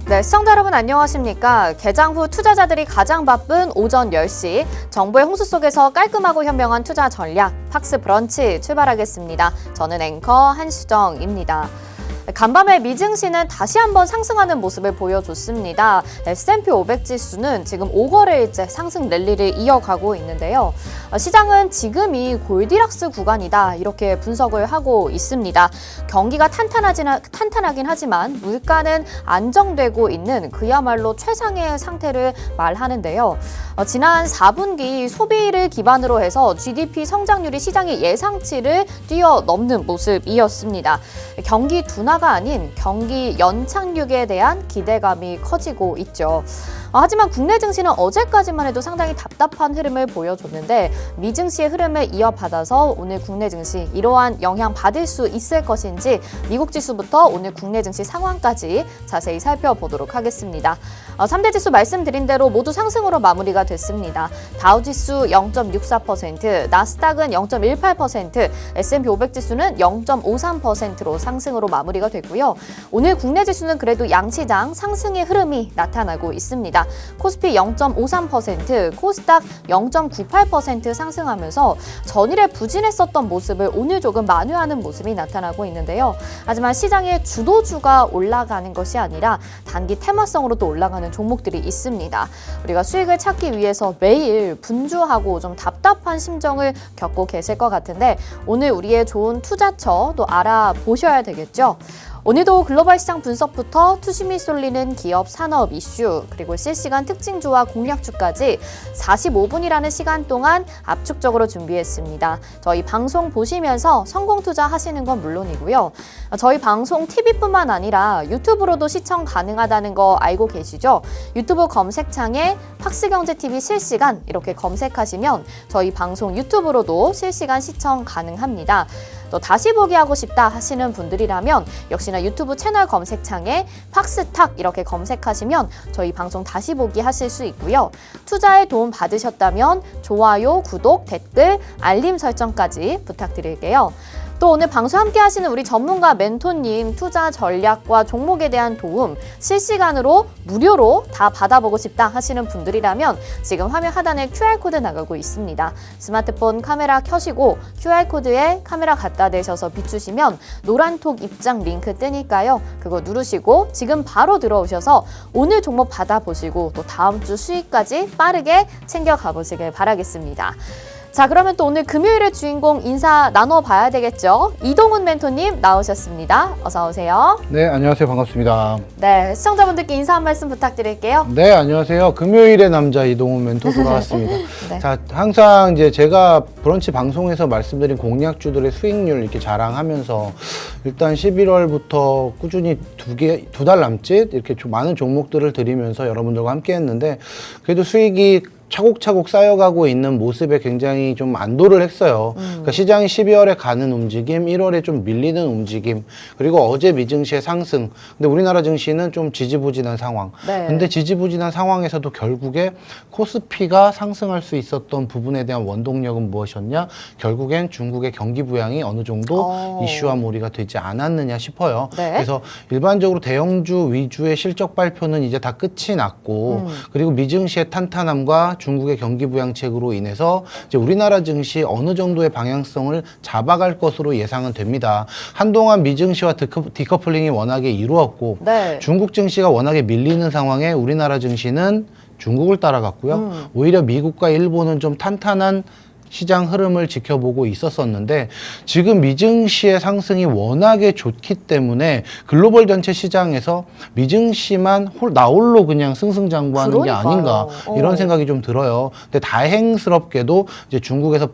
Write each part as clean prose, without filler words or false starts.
네, 시청자 여러분 안녕하십니까? 개장 후 투자자들이 가장 바쁜 오전 10시, 정보의 홍수 속에서 깔끔하고 현명한 투자 전략, 팍스 브런치 출발하겠습니다. 저는 앵커 한수정입니다. 간밤에 미증시는 다시 한번 상승하는 모습을 보여줬습니다. S&P 500 지수는 지금 5거래일째 상승 랠리를 이어가고 있는데요. 시장은 지금이 골디락스 구간이다 이렇게 분석을 하고 있습니다. 경기가 탄탄하긴 하지만 물가는 안정되고 있는 그야말로 최상의 상태를 말하는데요. 지난 4분기 소비를 기반으로 해서 GDP 성장률이 시장의 예상치를 뛰어넘는 모습이었습니다. 경기 둔화가 아닌 경기 연착륙에 대한 기대감이 커지고 있죠. 하지만 국내 증시는 어제까지만 해도 상당히 답답한 흐름을 보여줬는데 미증시의 흐름을 이어받아서 오늘 국내 증시 이러한 영향 받을 수 있을 것인지 미국 지수부터 오늘 국내 증시 상황까지 자세히 살펴보도록 하겠습니다. 3대 지수 말씀드린 대로 모두 상승으로 마무리가 됐습니다. 다우지수 0.64%, 나스닥은 0.18%, S&P 500 지수는 0.53%로 상승으로 마무리가 됐고요. 오늘 국내 지수는 그래도 양시장 상승의 흐름이 나타나고 있습니다. 코스피 0.53%, 코스닥 0.98% 상승하면서 전일에 부진했었던 모습을 오늘 조금 만회하는 모습이 나타나고 있는데요. 하지만 시장의 주도주가 올라가는 것이 아니라 단기 테마성으로 또 올라가는 종목들이 있습니다. 우리가 수익을 찾기 위해서 매일 분주하고 좀 답답한 심정을 겪고 계실 것 같은데 오늘 우리의 좋은 투자처 또 알아보셔야 되겠죠. 오늘도 글로벌 시장 분석부터 투심이 쏠리는 기업 산업 이슈 그리고 실시간 특징주와 공략주까지 45분이라는 시간 동안 압축적으로 준비했습니다. 저희 방송 보시면서 성공 투자 하시는 건 물론이고요. 저희 방송 TV뿐만 아니라 유튜브로도 시청 가능하다는 거 알고 계시죠? 유튜브 검색창에 팍스경제TV 실시간 이렇게 검색하시면 저희 방송 유튜브로도 실시간 시청 가능합니다. 또 다시 보기 하고 싶다 하시는 분들이라면 역시나 유튜브 채널 검색창에 팍스탁 이렇게 검색하시면 저희 방송 다시 보기 하실 수 있고요. 투자에 도움 받으셨다면 좋아요, 구독, 댓글, 알림 설정까지 부탁드릴게요. 또 오늘 방송 함께 하시는 우리 전문가 멘토님 투자 전략과 종목에 대한 도움 실시간으로 무료로 다 받아보고 싶다 하시는 분들이라면 지금 화면 하단에 QR코드 나가고 있습니다. 스마트폰 카메라 켜시고 QR코드에 카메라 갖다 대셔서 비추시면 노란톡 입장 링크 뜨니까요. 그거 누르시고 지금 바로 들어오셔서 오늘 종목 받아보시고 또 다음 주 수익까지 빠르게 챙겨가 보시길 바라겠습니다. 자, 그러면 또 오늘 금요일의 주인공 인사 나눠봐야 되겠죠? 이동훈 멘토님 나오셨습니다. 어서 오세요. 네, 안녕하세요. 반갑습니다. 네, 시청자분들께 인사 한 말씀 부탁드릴게요. 네, 안녕하세요. 금요일의 남자 이동훈 멘토 돌아왔습니다. 네. 자, 항상 이제 제가 브런치 방송에서 말씀드린 공략주들의 수익률 이렇게 자랑하면서 일단 11월부터 꾸준히 두 달 남짓 이렇게 많은 종목들을 드리면서 여러분들과 함께 했는데 그래도 수익이 차곡차곡 쌓여가고 있는 모습에 굉장히 좀 안도를 했어요. 그러니까 시장이 12월에 가는 움직임, 1월에 좀 밀리는 움직임, 그리고 어제 미증시의 상승. 근데 우리나라 증시는 좀 지지부진한 상황. 네. 근데 지지부진한 상황에서도 결국에 코스피가 상승할 수 있었던 부분에 대한 원동력은 무엇이었냐? 결국엔 중국의 경기 부양이 어느 정도 이슈와 몰이가 되지 않았느냐 싶어요. 네. 그래서 일반적으로 대형주 위주의 실적 발표는 이제 다 끝이 났고, 그리고 미증시의 탄탄함과 중국의 경기 부양책으로 인해서 이제 우리나라 증시 어느 정도의 방향성을 잡아갈 것으로 예상은 됩니다. 한동안 미증시와 디커플링이 워낙에 이루었고 네. 중국 증시가 워낙에 밀리는 상황에 우리나라 증시는 중국을 따라갔고요. 오히려 미국과 일본은 좀 탄탄한 시장 흐름을 지켜보고 있었었는데 지금 미증시의 상승이 워낙에 좋기 때문에 글로벌 전체 시장에서 미증시만 나홀로 그냥 승승장구하는 게 아닌가 이런 생각이 좀 들어요. 근데 다행스럽게도 이제 중국에서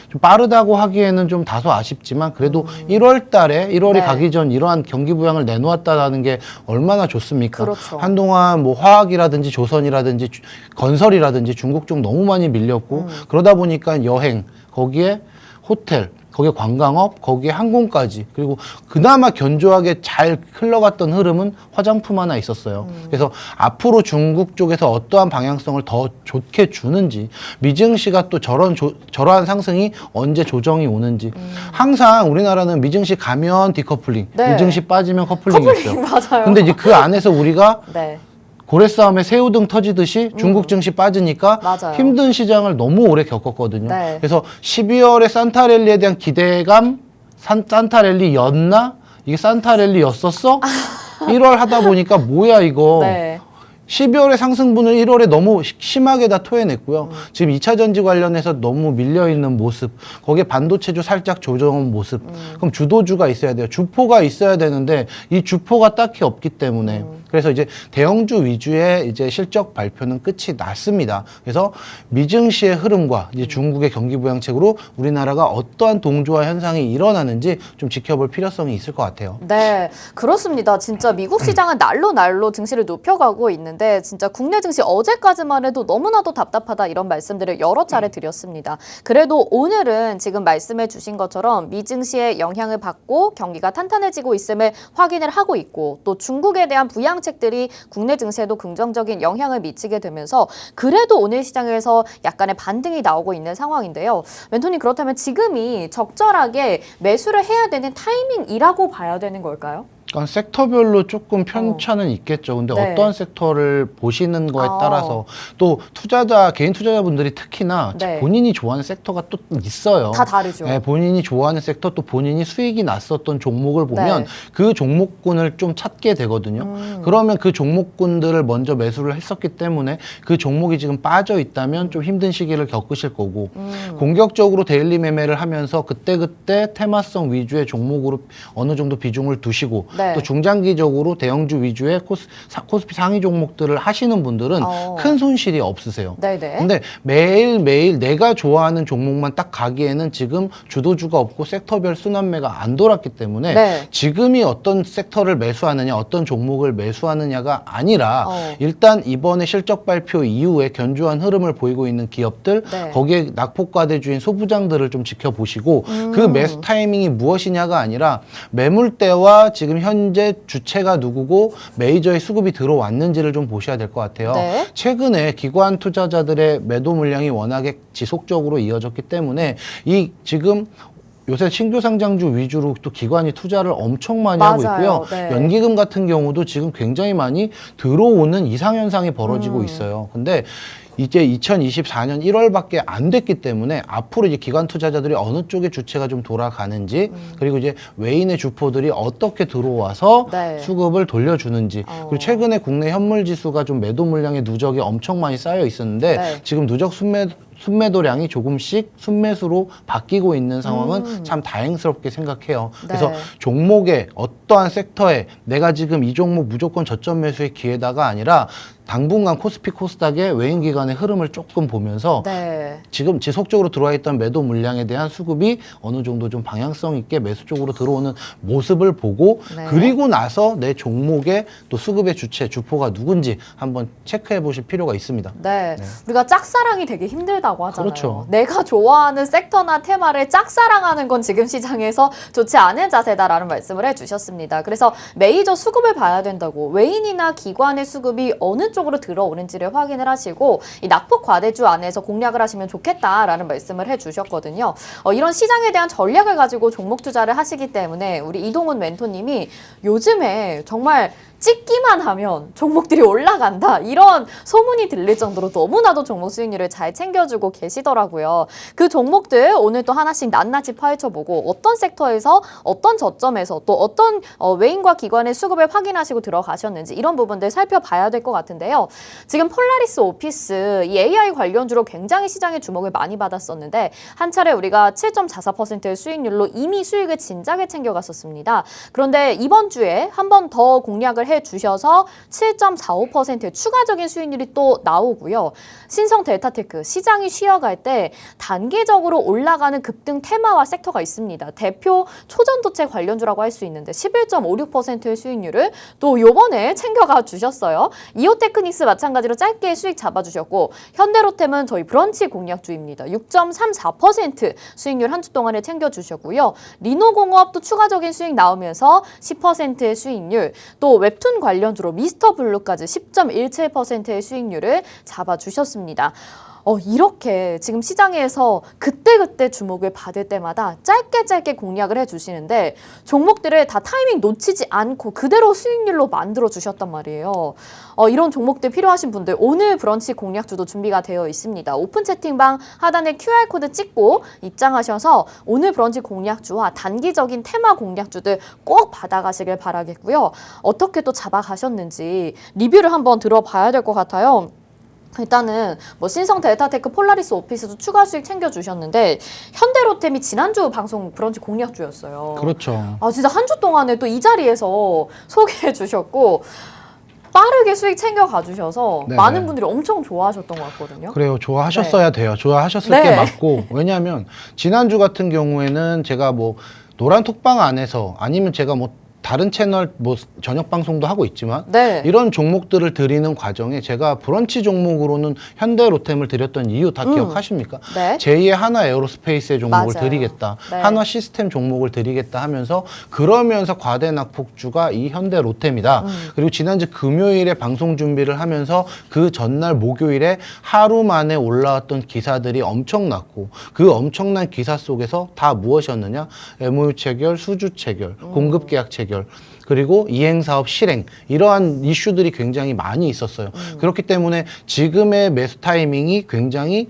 좀 빠르다고 하기에는 좀 다소 아쉽지만 그래도 1월 달에 1월이 네. 가기 전 이러한 경기 부양을 내놓았다라는 게 얼마나 좋습니까? 그렇죠. 한동안 뭐 화학이라든지 조선이라든지 건설이라든지 중국 쪽 너무 많이 밀렸고 그러다 보니까 여행, 거기에 호텔, 거기에 관광업, 거기에 항공까지, 그리고 그나마 견조하게 잘 흘러갔던 흐름은 화장품 하나 있었어요. 그래서 앞으로 중국 쪽에서 어떠한 방향성을 더 좋게 주는지, 미증시가 또 저러한 상승이 언제 조정이 오는지. 항상 우리나라는 미증시 가면 디커플링, 네. 미증시 빠지면 커플링이었죠. 맞아요. 근데 이제 그 안에서 우리가 네. 고래 싸움에 새우등 터지듯이 중국 증시 빠지니까 맞아요. 힘든 시장을 너무 오래 겪었거든요. 네. 그래서 12월에 산타랠리에 대한 기대감, 산타랠리였나? 이게 산타랠리였었어? 1월 하다 보니까 뭐야 이거. 네. 12월의 상승분을 1월에 너무 심하게 다 토해냈고요. 지금 2차 전지 관련해서 너무 밀려있는 모습, 거기에 반도체주 살짝 조정한 모습. 그럼 주도주가 있어야 돼요. 주포가 있어야 되는데 이 주포가 딱히 없기 때문에 그래서 이제 대형주 위주의 이제 실적 발표는 끝이 났습니다. 그래서 미증시의 흐름과 이제 중국의 경기 부양책으로 우리나라가 어떠한 동조화 현상이 일어나는지 좀 지켜볼 필요성이 있을 것 같아요. 네, 그렇습니다. 진짜 미국 시장은 날로 증시를 높여가고 있는데 진짜 국내 증시 어제까지만 해도 너무나도 답답하다 이런 말씀들을 여러 차례 드렸습니다. 그래도 오늘은 지금 말씀해 주신 것처럼 미증시의 영향을 받고 경기가 탄탄해지고 있음을 확인을 하고 있고 또 중국에 대한 부양책들이 국내 증시에도 긍정적인 영향을 미치게 되면서 그래도 오늘 시장에서 약간의 반등이 나오고 있는 상황인데요. 멘토님 그렇다면 지금이 적절하게 매수를 해야 되는 타이밍이라고 봐야 되는 걸까요? 그러니까 섹터별로 조금 편차는 있겠죠. 근데 네. 어떤 섹터를 보시는 거에 아. 따라서 또 개인 투자자분들이 특히나 네. 본인이 좋아하는 섹터가 또 있어요. 다 다르죠. 네, 본인이 좋아하는 섹터 또 본인이 수익이 났었던 종목을 보면 네. 그 종목군을 좀 찾게 되거든요. 그러면 그 종목군들을 먼저 매수를 했었기 때문에 그 종목이 지금 빠져 있다면 좀 힘든 시기를 겪으실 거고 공격적으로 데일리 매매를 하면서 그때그때 테마성 위주의 종목으로 어느 정도 비중을 두시고 네. 또 중장기적으로 대형주 위주의 코스피 상위 종목들을 하시는 분들은 큰 손실이 없으세요. 네네. 근데 매일매일 내가 좋아하는 종목만 딱 가기에는 지금 주도주가 없고 섹터별 순환매가 안 돌았기 때문에 네. 지금이 어떤 섹터를 매수하느냐, 어떤 종목을 매수하느냐가 아니라 어. 일단 이번에 실적 발표 이후에 견조한 흐름을 보이고 있는 기업들, 네. 거기에 낙폭과대주인 소부장들을 좀 지켜보시고 그 매수 타이밍이 무엇이냐가 아니라 매물대와 지금 현재 주체가 누구고 메이저의 수급이 들어왔는지를 좀 보셔야 될 것 같아요. 네. 최근에 기관 투자자들의 매도 물량이 워낙에 지속적으로 이어졌기 때문에 이 지금 요새 신규 상장주 위주로 또 기관이 투자를 엄청 많이 하고 맞아요. 있고요. 네. 연기금 같은 경우도 지금 굉장히 많이 들어오는 이상현상이 벌어지고 있어요. 근데 이제 2024년 1월밖에 안 됐기 때문에 앞으로 이제 기관 투자자들이 어느 쪽의 주체가 좀 돌아가는지 그리고 이제 외인의 주포들이 어떻게 들어와서 네. 수급을 돌려주는지 그리고 최근에 국내 현물 지수가 좀 매도 물량의 누적이 엄청 많이 쌓여 있었는데 네. 지금 누적 순매도량이 조금씩 순매수로 바뀌고 있는 상황은 참 다행스럽게 생각해요. 그래서 네. 종목의 어떠한 섹터에 내가 지금 이 종목 무조건 저점 매수의 기회다가 아니라 당분간 코스피 코스닥의 외인 기관의 흐름을 조금 보면서 네. 지금 지속적으로 들어와 있던 매도 물량에 대한 수급이 어느 정도 좀 방향성 있게 매수 쪽으로 들어오는 모습을 보고 네. 그리고 나서 내 종목의 또 수급의 주체, 주포가 누군지 한번 체크해 보실 필요가 있습니다. 네. 우리가 짝사랑이 되게 힘들다고 하잖아요. 그렇죠. 내가 좋아하는 섹터나 테마를 짝사랑하는 건 지금 시장에서 좋지 않은 자세다라는 말씀을 해주셨습니다. 그래서 메이저 수급을 봐야 된다고 외인이나 기관의 수급이 어느 쪽으로 들어오는지를 확인을 하시고 이 낙폭 과대주 안에서 공략을 하시면 좋겠다라는 말씀을 해주셨거든요. 이런 시장에 대한 전략을 가지고 종목 투자를 하시기 때문에 우리 이동훈 멘토님이 요즘에 정말 찍기만 하면 종목들이 올라간다 이런 소문이 들릴 정도로 너무나도 종목 수익률을 잘 챙겨주고 계시더라고요. 그 종목들 오늘 또 하나씩 낱낱이 파헤쳐보고 어떤 섹터에서 어떤 저점에서 또 어떤 외인과 기관의 수급을 확인하시고 들어가셨는지 이런 부분들 살펴봐야 될 것 같은데요. 지금 폴라리스 오피스 이 AI 관련주로 굉장히 시장의 주목을 많이 받았었는데 한 차례 우리가 7.44%의 수익률로 이미 수익을 진작에 챙겨갔었습니다. 그런데 이번 주에 한 번 더 공략을 공략을 해주셔서 7.45%의 추가적인 수익률이 또 나오고요. 신성 델타테크 시장이 쉬어갈 때 단기적으로 올라가는 급등 테마와 섹터가 있습니다. 대표 초전도체 관련주라고 할 수 있는데 11.56%의 수익률을 또 요번에 챙겨가 주셨어요. 이오테크닉스 마찬가지로 짧게 수익 잡아주셨고 현대로템은 저희 브런치 공략주입니다. 6.34% 수익률 한 주 동안에 챙겨주셨고요. 리노공업도 추가적인 수익 나오면서 10%의 수익률, 또 웹툰 관련주로 미스터블루까지 10.17%의 수익률을 잡아주셨습니다. 이렇게 지금 시장에서 그때그때 주목을 받을 때마다 짧게 공략을 해주시는데 종목들을 다 타이밍 놓치지 않고 그대로 수익률로 만들어 주셨단 말이에요. 이런 종목들 필요하신 분들 오늘 브런치 공략주도 준비가 되어 있습니다. 오픈 채팅방 하단에 QR코드 찍고 입장하셔서 오늘 브런치 공략주와 단기적인 테마 공략주들 꼭 받아가시길 바라겠고요. 어떻게 또 잡아가셨는지 리뷰를 한번 들어봐야 될 것 같아요. 일단은 뭐 신성 델타테크 폴라리스 오피스도 추가 수익 챙겨주셨는데 현대로템이 지난주 방송 브런치 공략주였어요. 그렇죠. 진짜 한 주 동안에 또 이 자리에서 소개해 주셨고 빠르게 수익 챙겨가 주셔서 네네. 많은 분들이 엄청 좋아하셨던 것 같거든요. 그래요. 좋아하셨어야 돼요. 좋아하셨을 네. 게 맞고. 왜냐하면 지난주 같은 경우에는 제가 뭐 노란 톡방 안에서 아니면 제가 뭐 다른 채널 뭐 저녁 방송도 하고 있지만 네. 이런 종목들을 드리는 과정에 제가 브런치 종목으로는 현대로템을 드렸던 이유 다 기억하십니까? 네. 제2의 하나 에어로스페이스의 종목을 맞아요. 드리겠다. 네. 한화 시스템 종목을 드리겠다 하면서 그러면서 과대 낙폭주가 이 현대로템이다. 그리고 지난주 금요일에 방송 준비를 하면서 그 전날 목요일에 하루 만에 올라왔던 기사들이 엄청났고 그 엄청난 기사 속에서 다 무엇이었느냐? MOU 체결, 수주 체결, 공급 계약 체결 그리고 이행사업 실행 이러한 이슈들이 굉장히 많이 있었어요. 그렇기 때문에 지금의 매수 타이밍이 굉장히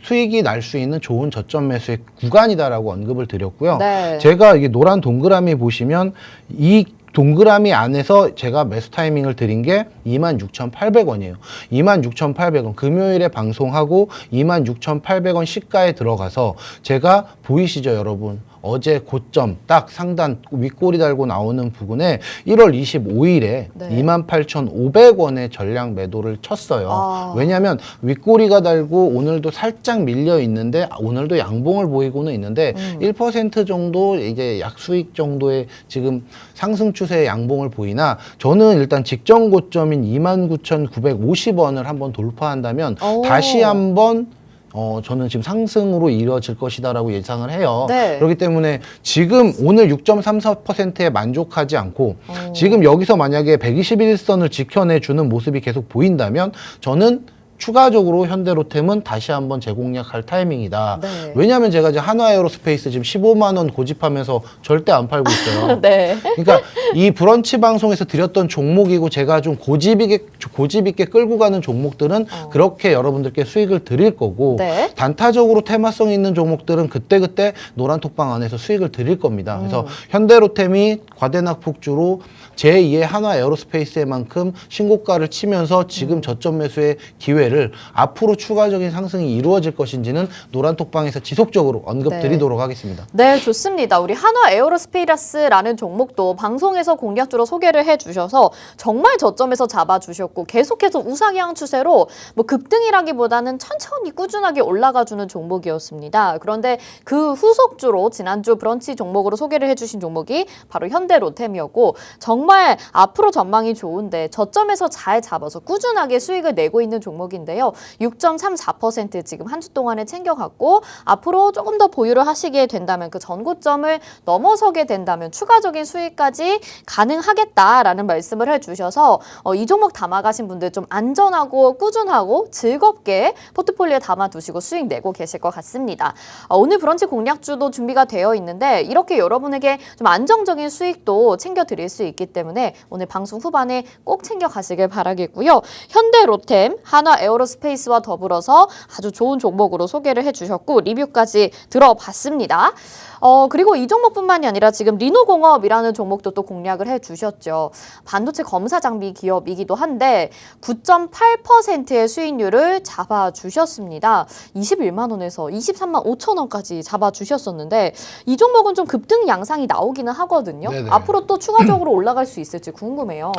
수익이 날 수 있는 좋은 저점 매수의 구간이다라고 언급을 드렸고요. 네. 제가 이게 노란 동그라미 보시면 이 동그라미 안에서 제가 매수 타이밍을 드린 게 26,800원이에요. 26,800원. 금요일에 방송하고 26,800원 시가에 들어가서 제가 보이시죠, 여러분? 어제 고점 딱 상단 윗꼬리 달고 나오는 부분에 1월 25일에 네. 28,500원에 전량 매도를 쳤어요. 왜냐하면 윗꼬리가 달고 오늘도 살짝 밀려 있는데 오늘도 양봉을 보이고는 있는데 1% 정도 이제 약수익 정도의 지금 상승 추세의 양봉을 보이나 저는 일단 직전 고점인 29,950원을 한번 돌파한다면 다시 한번 저는 지금 상승으로 이뤄질 것이다라고 예상을 해요. 네. 그렇기 때문에 지금 오늘 6.34%에 만족하지 않고 지금 여기서 만약에 121선을 지켜내주는 모습이 계속 보인다면 저는 추가적으로 현대로템은 다시 한번 재공략할 타이밍이다. 네. 왜냐하면 제가 이제 한화에어로스페이스 지금 15만 원 고집하면서 절대 안 팔고 있어요. 네. 그러니까 이 브런치 방송에서 드렸던 종목이고 제가 좀 고집 있게 끌고 가는 종목들은 그렇게 여러분들께 수익을 드릴 거고 네. 단타적으로 테마성 있는 종목들은 그때그때 노란 톡방 안에서 수익을 드릴 겁니다. 그래서 현대로템이 과대낙폭주로 제2의 한화에어로스페이스만큼 신고가를 치면서 지금 저점 매수의 기회를 앞으로 추가적인 상승이 이루어질 것인지는 노란 톡방에서 지속적으로 언급드리도록 하겠습니다. 네, 좋습니다. 우리 한화 에어로스페이스라는 종목도 방송에서 공략주로 소개를 해주셔서 정말 저점에서 잡아주셨고 계속해서 우상향 추세로 뭐 급등이라기보다는 천천히 꾸준하게 올라가주는 종목이었습니다. 그런데 그 후속주로 지난주 브런치 종목으로 소개를 해주신 종목이 바로 현대로템이었고 정말 앞으로 전망이 좋은데 저점에서 잘 잡아서 꾸준하게 수익을 내고 있는 종목인데요. 6.34% 지금 한 주 동안에 챙겨갔고 앞으로 조금 더 보유를 하시게 된다면 그 전고점을 넘어서게 된다면 추가적인 수익까지 가능하겠다라는 말씀을 해주셔서 이 종목 담아가신 분들 좀 안전하고 꾸준하고 즐겁게 포트폴리오에 담아두시고 수익 내고 계실 것 같습니다. 오늘 브런치 공략주도 준비가 되어 있는데 이렇게 여러분에게 좀 안정적인 수익도 챙겨드릴 수 있기 때문에 오늘 방송 후반에 꼭 챙겨가시길 바라겠고요. 현대로템, 한화에어 에어로스페이스와 더불어서 아주 좋은 종목으로 소개를 해주셨고 리뷰까지 들어봤습니다. 그리고 이 종목뿐만이 아니라 지금 리노공업이라는 종목도 또 공략을 해주셨죠. 반도체 검사 장비 기업이기도 한데 9.8%의 수익률을 잡아주셨습니다. 21만 원에서 23만 5천 원까지 잡아주셨었는데 이 종목은 좀 급등 양상이 나오기는 하거든요. 네네. 앞으로 또 추가적으로 올라갈 수 있을지 궁금해요.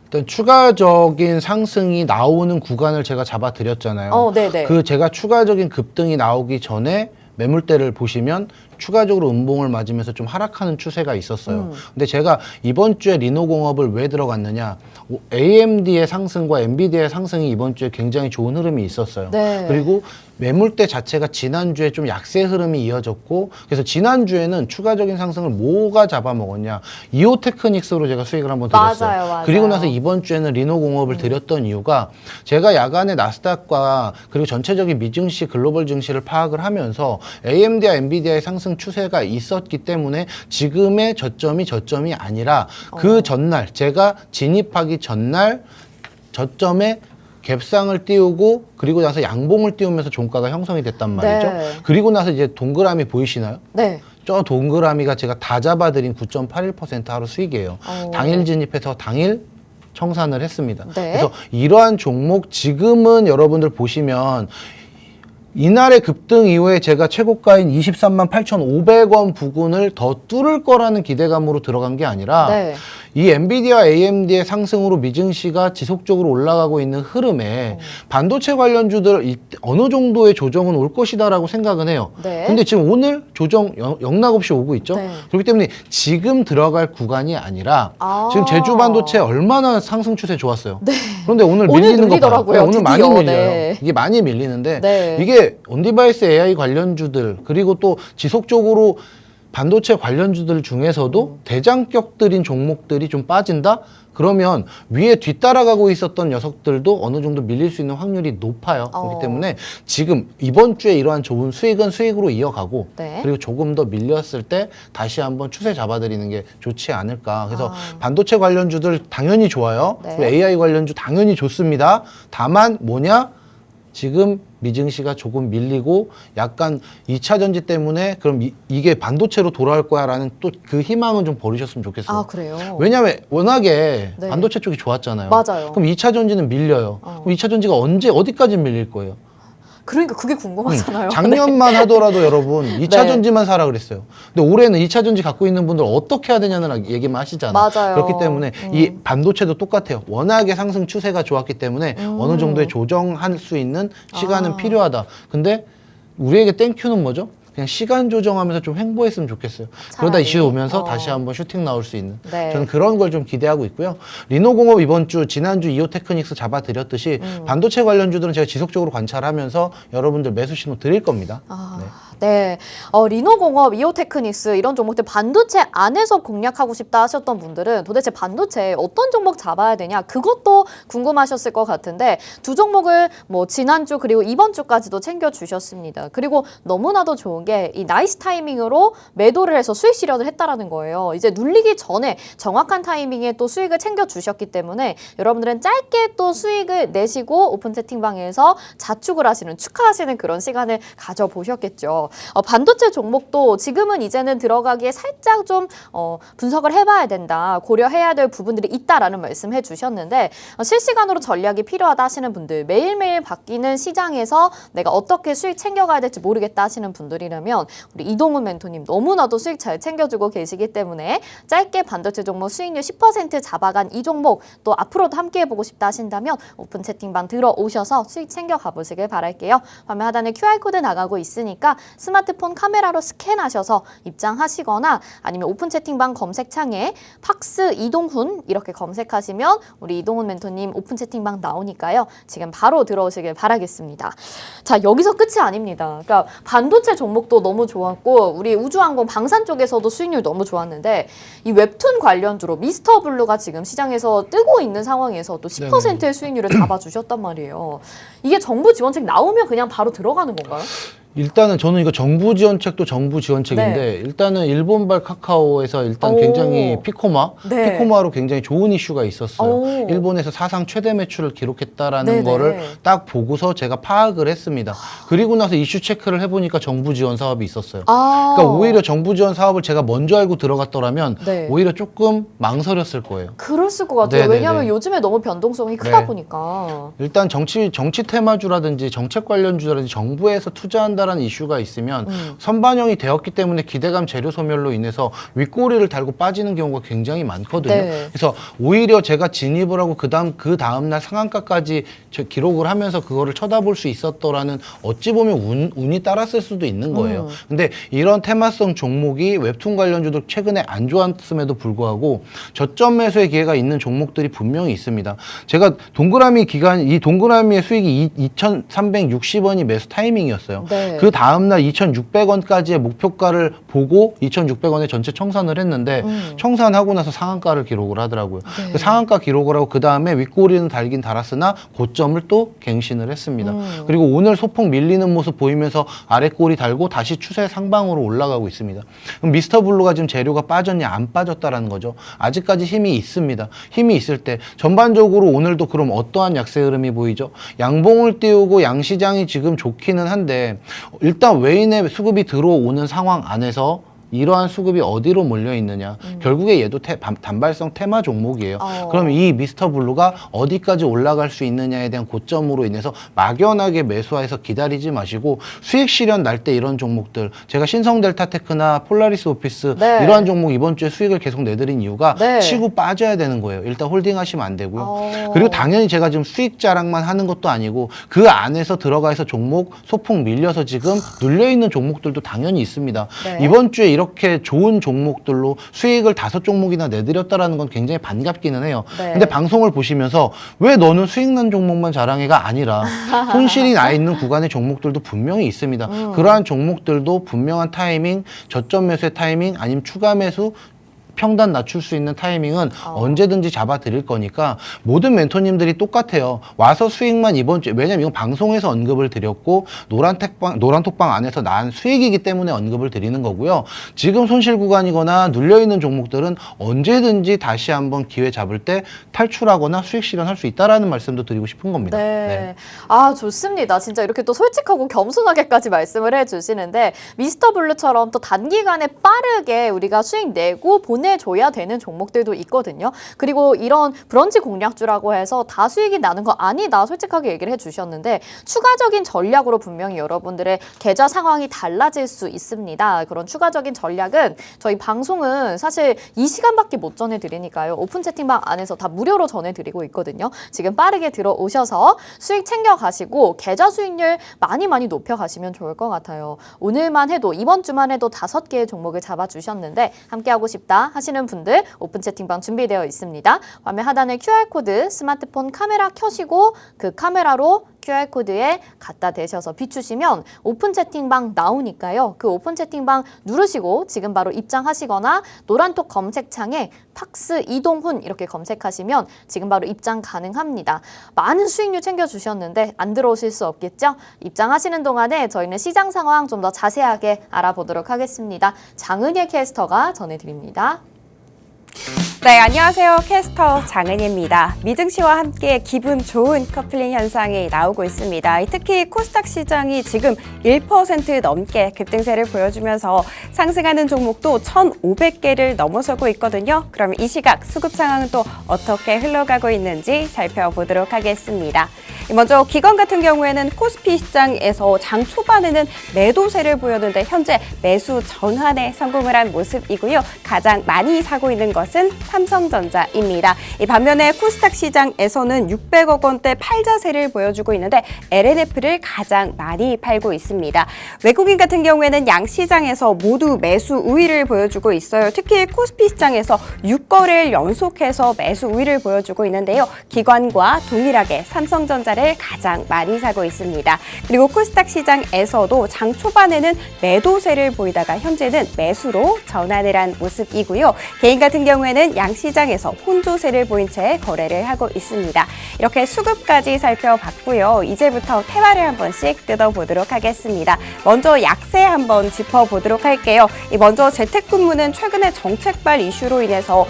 일단 추가적인 상승이 나오는 구간을 제가 잡아드렸잖아요. 네네. 그 제가 추가적인 급등이 나오기 전에 매물대를 보시면 추가적으로 음봉을 맞으면서 좀 하락하는 추세가 있었어요. 근데 제가 이번 주에 리노공업을 왜 들어갔느냐? AMD의 상승과 엔비디아의 상승이 이번 주에 굉장히 좋은 흐름이 있었어요. 네. 그리고 매물대 자체가 지난주에 좀 약세 흐름이 이어졌고 그래서 지난주에는 추가적인 상승을 뭐가 잡아먹었냐? 이오테크닉스로 제가 수익을 한번 드렸어요. 맞아요. 그리고 나서 이번 주에는 리노공업을 드렸던 이유가 제가 야간에 나스닥과 그리고 전체적인 미증시 글로벌 증시를 파악을 하면서 AMD와 엔비디아의 상승 추세가 있었기 때문에 지금의 저점이 아니라 그 전날 제가 진입하기 전날 저점에 갭상을 띄우고 그리고 나서 양봉을 띄우면서 종가가 형성이 됐단 말이죠. 네. 그리고 나서 이제 동그라미 보이시나요? 네. 저 동그라미가 제가 다 잡아드린 9.81% 하루 수익이에요. 당일 진입해서 당일 청산을 했습니다. 네. 그래서 이러한 종목 지금은 여러분들 보시면 이날의 급등 이후에 제가 최고가인 23만 8,500원 부근을 더 뚫을 거라는 기대감으로 들어간 게 아니라 네. 이 엔비디아 AMD의 상승으로 미증시가 지속적으로 올라가고 있는 흐름에 반도체 관련주들 어느 정도의 조정은 올 것이다라고 생각은 해요. 네. 근데 지금 오늘 조정 영락없이 오고 있죠. 네. 그렇기 때문에 지금 들어갈 구간이 아니라 지금 제주 반도체 얼마나 상승 추세 좋았어요. 네. 그런데 오늘 밀리는 거 밀리더라고요, 봐요. 네, 오늘 많이 드디어. 밀려요. 네. 이게 많이 밀리는데 네. 이게 온디바이스 AI 관련주들 그리고 또 지속적으로 반도체 관련주들 중에서도 대장격들인 종목들이 좀 빠진다? 그러면 위에 뒤따라가고 있었던 녀석들도 어느 정도 밀릴 수 있는 확률이 높아요. 그렇기 때문에 지금 이번 주에 이러한 좋은 수익은 수익으로 이어가고 네. 그리고 조금 더 밀렸을 때 다시 한번 추세 잡아드리는 게 좋지 않을까. 그래서 반도체 관련주들 당연히 좋아요. 네. 그리고 AI 관련주 당연히 좋습니다. 다만 뭐냐? 지금 미증시가 조금 밀리고 약간 2차 전지 때문에 그럼 이게 반도체로 돌아올 거야 라는 또 그 희망은 좀 버리셨으면 좋겠어요. 아, 그래요? 왜냐하면 워낙에 네. 반도체 쪽이 좋았잖아요. 맞아요. 그럼 2차 전지는 밀려요. 그럼 2차 전지가 어디까지 밀릴 거예요? 그러니까 그게 궁금하잖아요. 작년만 하더라도 여러분 2차 네. 전지만 사라 그랬어요. 근데 올해는 2차 전지 갖고 있는 분들 어떻게 해야 되냐는 얘기만 하시잖아요. 맞아요. 그렇기 때문에 이 반도체도 똑같아요. 워낙에 상승 추세가 좋았기 때문에 어느 정도의 조정할 수 있는 시간은 필요하다. 근데 우리에게 땡큐는 뭐죠? 그냥 시간 조정하면서 좀 횡보했으면 좋겠어요. 그러다 차라리. 이슈 오면서 다시 한번 슈팅 나올 수 있는. 네. 저는 그런 걸 좀 기대하고 있고요. 리노공업 이번 주 지난주 이오테크닉스 잡아드렸듯이 반도체 관련주들은 제가 지속적으로 관찰하면서 여러분들 매수 신호 드릴 겁니다. 네. 리노공업, 이오테크닉스 이런 종목들 반도체 안에서 공략하고 싶다 하셨던 분들은 도대체 반도체 어떤 종목 잡아야 되냐 그것도 궁금하셨을 것 같은데 두 종목을 뭐 지난주 그리고 이번 주까지도 챙겨주셨습니다. 그리고 너무나도 좋은 게 이 나이스 타이밍으로 매도를 해서 수익 실현을 했다라는 거예요. 이제 눌리기 전에 정확한 타이밍에 또 수익을 챙겨주셨기 때문에 여러분들은 짧게 또 수익을 내시고 오픈 채팅방에서 자축을 하시는 축하하시는 그런 시간을 가져보셨겠죠. 반도체 종목도 지금은 이제는 들어가기에 살짝 좀 분석을 해봐야 된다. 고려해야 될 부분들이 있다라는 말씀 해주셨는데 실시간으로 전략이 필요하다 하시는 분들 매일매일 바뀌는 시장에서 내가 어떻게 수익 챙겨가야 될지 모르겠다 하시는 분들이라면 우리 이동훈 멘토님 너무나도 수익 잘 챙겨주고 계시기 때문에 짧게 반도체 종목 수익률 10% 잡아간 이 종목 또 앞으로도 함께해보고 싶다 하신다면 오픈 채팅방 들어오셔서 수익 챙겨가 보시길 바랄게요. 화면 하단에 QR코드 나가고 있으니까 스마트폰 카메라로 스캔하셔서 입장하시거나 아니면 오픈 채팅방 검색창에 팍스 이동훈 이렇게 검색하시면 우리 이동훈 멘토님 오픈 채팅방 나오니까요. 지금 바로 들어오시길 바라겠습니다. 자, 여기서 끝이 아닙니다. 그러니까 반도체 종목도 너무 좋았고 우리 우주항공 방산 쪽에서도 수익률 너무 좋았는데 이 웹툰 관련주로 미스터 블루가 지금 시장에서 뜨고 있는 상황에서 또 10%의 수익률을 잡아주셨단 말이에요. 이게 정부 지원책 나오면 그냥 바로 들어가는 건가요? 일단은 저는 이거 정부 지원책도 정부 지원책인데 네. 일단은 일본발 카카오에서 일단 오. 굉장히 네. 피코마로 굉장히 좋은 이슈가 있었어요. 오. 일본에서 사상 최대 매출을 기록했다라는 네네. 거를 딱 보고서 제가 파악을 했습니다. 그리고 나서 이슈 체크를 해보니까 정부 지원 사업이 있었어요. 그러니까 오히려 정부 지원 사업을 제가 먼저 알고 들어갔더라면 네. 오히려 조금 망설였을 거예요. 그랬을 것 같아요. 네네네. 왜냐하면 요즘에 너무 변동성이 크다 네. 보니까. 일단 정치 테마주라든지 정책 관련주라든지 정부에서 투자한다라는 이슈가 있으면 선반영이 되었기 때문에 기대감 재료 소멸로 인해서 윗꼬리를 달고 빠지는 경우가 굉장히 많거든요. 네. 그래서 오히려 제가 진입을 하고 그 다음 날 상한가까지 기록을 하면서 그거를 쳐다볼 수 있었더라는 어찌 보면 운이 따랐을 수도 있는 거예요. 근데 이런 테마성 종목이 웹툰 관련주도 최근에 안 좋았음에도 불구하고 저점 매수의 기회가 있는 종목들이 분명히 있습니다. 제가 이 동그라미의 수익이 2,360원이 매수 타이밍이었어요. 네. 그 다음날 2,600원까지의 목표가를 보고 2,600원에 전체 청산을 했는데 청산하고 나서 상한가를 기록을 하더라고요. 네. 그 상한가 기록을 하고 그 다음에 윗꼬리는 달긴 달았으나 고점을 또 갱신을 했습니다. 그리고 오늘 소폭 밀리는 모습 보이면서 아랫꼬리 달고 다시 추세 상방으로 올라가고 있습니다. 그럼 미스터 블루가 지금 재료가 빠졌냐 안 빠졌다라는 거죠. 아직까지 힘이 있습니다. 힘이 있을 때 전반적으로 오늘도 그럼 어떠한 약세 흐름이 보이죠? 양봉을 띄우고 양시장이 지금 좋기는 한데 일단 외인의 수급이 들어오는 상황 안에서 이러한 수급이 어디로 몰려 있느냐. 결국에 얘도 단발성 테마 종목이에요. 그럼 이 미스터 블루가 어디까지 올라갈 수 있느냐에 대한 고점으로 인해서 막연하게 매수해서 기다리지 마시고 수익 실현 날 때 이런 종목들 제가 신성델타테크나 폴라리스 오피스 네. 이러한 종목 이번 주에 수익을 계속 내드린 이유가 네. 치고 빠져야 되는 거예요. 일단 홀딩 하시면 안 되고요. 그리고 당연히 제가 지금 수익 자랑만 하는 것도 아니고 그 안에서 들어가서 종목 소폭 밀려서 지금 눌려있는 종목들도 당연히 있습니다. 네. 이번 주에 이렇게 좋은 종목들로 수익을 5종목이나 내드렸다라는 건 굉장히 반갑기는 해요. 네. 근데 방송을 보시면서 왜 너는 수익 난 종목만 자랑해가 아니라 손실이 나 있는 구간의 종목들도 분명히 있습니다. 그러한 종목들도 분명한 타이밍, 저점 매수의 타이밍, 아니면 추가 매수 평단 낮출 수 있는 타이밍은 언제든지 잡아 드릴 거니까 모든 멘토님들이 똑같아요. 와서 수익만 이번 주에, 왜냐면 이건 방송에서 언급을 드렸고 노란톡방 안에서 난 수익이기 때문에 언급을 드리는 거고요. 지금 손실 구간이거나 눌려있는 종목들은 언제든지 다시 한번 기회 잡을 때 탈출하거나 수익 실현할 수 있다라는 말씀도 드리고 싶은 겁니다. 네. 아, 좋습니다. 진짜 이렇게 또 솔직하고 겸손하게까지 말씀을 해주시는데 미스터 블루처럼 또 단기간에 빠르게 우리가 수익 내고 보내줘야 되는 종목들도 있거든요. 그리고 이런 브런치 공략주라고 해서 다 수익이 나는 거 아니다. 솔직하게 얘기를 해주셨는데 추가적인 전략으로 분명히 여러분들의 계좌 상황이 달라질 수 있습니다. 그런 추가적인 전략은 저희 방송은 사실 이 시간밖에 못 전해드리니까요. 오픈 채팅방 안에서 다 무료로 전해드리고 있거든요. 지금 빠르게 들어오셔서 수익 챙겨가시고 계좌 수익률 많이 높여가시면 좋을 것 같아요. 오늘만 해도 이번 주만 해도 5개의 종목을 잡아주셨는데 함께하고 싶다 하시는 분들 오픈 채팅방 준비되어 있습니다. 화면 하단에 QR코드 스마트폰 카메라 켜시고 그 카메라로 QR코드에 갖다 대셔서 비추시면 오픈 채팅방 나오니까요. 그 오픈 채팅방 누르시고 지금 바로 입장하시거나 노란톡 검색창에 팍스 이동훈 이렇게 검색하시면 지금 바로 입장 가능합니다. 많은 수익률 챙겨주셨는데 안 들어오실 수 없겠죠? 입장하시는 동안에 저희는 시장 상황 좀 더 자세하게 알아보도록 하겠습니다. 장은혜 캐스터가 전해드립니다. 네, 안녕하세요. 캐스터 장은희입니다. 미증 씨와 함께 기분 좋은 커플링 현상이 나오고 있습니다. 특히 코스닥 시장이 지금 1% 넘게 급등세를 보여주면서 상승하는 종목도 1,500개를 넘어서고 있거든요. 그럼 이 시각 수급 상황은 또 어떻게 흘러가고 있는지 살펴보도록 하겠습니다. 먼저 기관 같은 경우에는 코스피 시장에서 장 초반에는 매도세를 보였는데 현재 매수 전환에 성공을 한 모습이고요. 가장 많이 사고 있는 것은 삼성전자입니다. 이 반면에 코스닥 시장에서는 600억 원대 팔자세를 보여주고 있는데 LNF를 가장 많이 팔고 있습니다. 외국인 같은 경우에는 양 시장에서 모두 매수 우위를 보여주고 있어요. 특히 코스피 시장에서 6거래일 연속해서 매수 우위를 보여주고 있는데요. 기관과 동일하게 삼성전자를 가장 많이 사고 있습니다. 그리고 코스닥 시장에서도 장 초반에는 매도세를 보이다가 현재는 매수로 전환을 한 모습이고요. 개인 같은 경우에는 양시장에서 혼조세를 보인 채 거래를 하고 있습니다. 이렇게 수급까지 살펴봤고요. 이제부터 테마를 한 번씩 뜯어보도록 하겠습니다. 먼저 약세 한번 짚어보도록 할게요. 먼저 재택근무는 최근에 정책발 이슈로 인해서